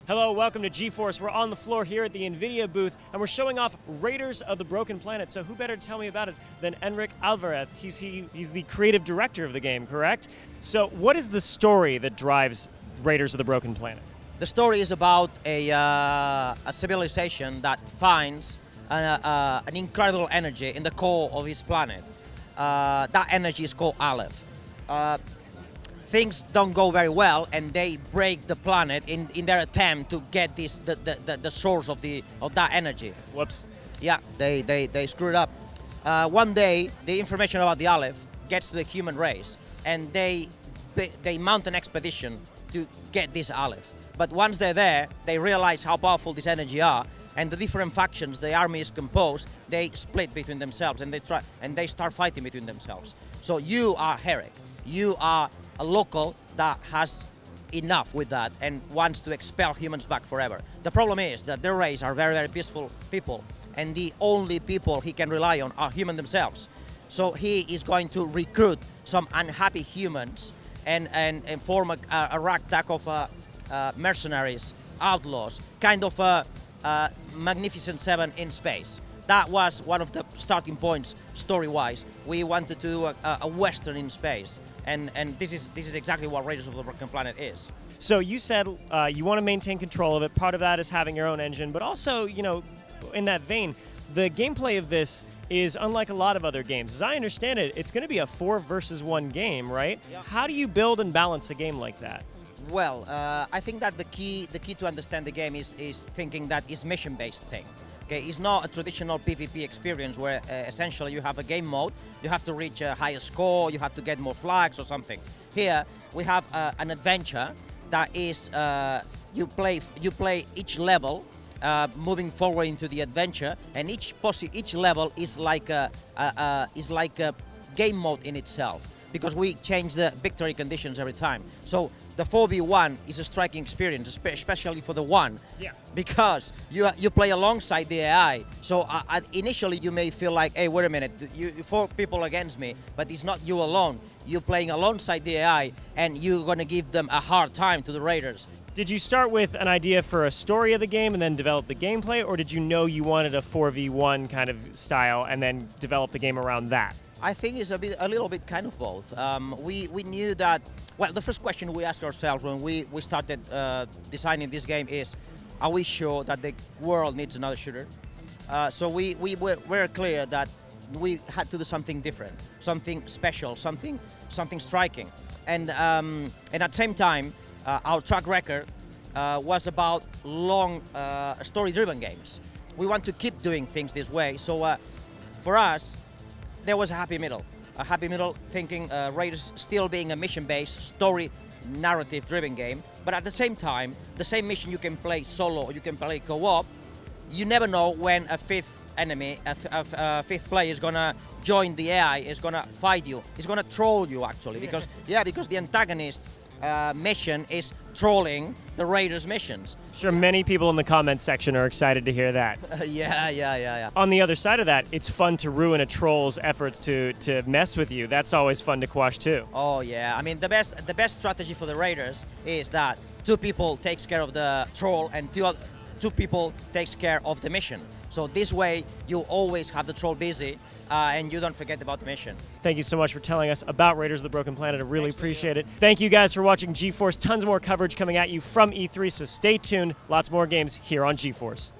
Hello, welcome to GeForce. We're on the floor here at the NVIDIA booth, and we're showing off Raiders of the Broken Planet. So who better to tell me about it than Enric Alvarez? He's the creative director of the game, correct? So what is the story that drives Raiders of the Broken Planet? The story is about a civilization that finds an incredible energy in the core of its planet. That energy is called Aleph. Things don't go very well, and they break the planet in their attempt to get the source of that energy. Whoops. Yeah, they screwed up. One day, the information about the Aleph gets to the human race, and they mount an expedition to get this Aleph. But once they're there, they realize how powerful this energy are, and the different factions the army is composed, they split between themselves, and they start fighting between themselves. So you are Herrick. You are a local that has enough with that and wants to expel humans back forever. The problem is that their race are very, very peaceful people, and the only people he can rely on are humans themselves. So he is going to recruit some unhappy humans and form a ragtag of mercenaries, outlaws, kind of a Magnificent Seven in space. That was one of the starting points story-wise. We wanted to do a Western in space. And this is exactly what Raiders of the Broken Planet is. So you said you want to maintain control of it. Part of that is having your own engine, but also, you know, in that vein, the gameplay of this is unlike a lot of other games. As I understand it, it's going to be a 4 versus 1 game, right? Yeah. How do you build and balance a game like that? Well, I think that the key to understand the game is thinking that it's mission-based thing. Okay, it's not a traditional PvP experience where essentially you have a game mode, you have to reach a higher score, you have to get more flags or something. Here we have an adventure that is you play each level moving forward into the adventure, and each level is like a game mode in itself, because we change the victory conditions every time. So the 4v1 is a striking experience, especially for the one, yeah, because you play alongside the AI. So initially you may feel like, hey, wait a minute, you 4 people against me, but it's not you alone. You're playing alongside the AI, and you're going to give them a hard time to the Raiders. Did you start with an idea for a story of the game and then develop the gameplay, or did you know you wanted a 4v1 kind of style and then develop the game around that? I think it's a little bit kind of both. We knew that, well, the first question we asked ourselves when we started designing this game is, are we sure that the world needs another shooter? So we were clear that we had to do something different, something special, something striking. And at the same time, our track record was about long story-driven games. We want to keep doing things this way. So for us, there was a happy middle thinking Raiders still being a mission-based, story, narrative-driven game, but at the same time, the same mission you can play solo or you can play co-op. You never know when a fifth enemy, a fifth player is gonna join the AI, is gonna fight you, is gonna troll you actually, because because the antagonist mission is trolling the Raiders' missions. Sure, many people in the comments section are excited to hear that. Yeah. On the other side of that, it's fun to ruin a troll's efforts to mess with you. That's always fun to quash too. Oh yeah, I mean the best strategy for the Raiders is that 2 people takes care of the troll and 2 people takes care of the mission. So this way, you always have the troll busy, and you don't forget about the mission. Thank you so much for telling us about Raiders of the Broken Planet. I really appreciate it. Thank you guys for watching GeForce. Tons more coverage coming at you from E3, so stay tuned. Lots more games here on GeForce.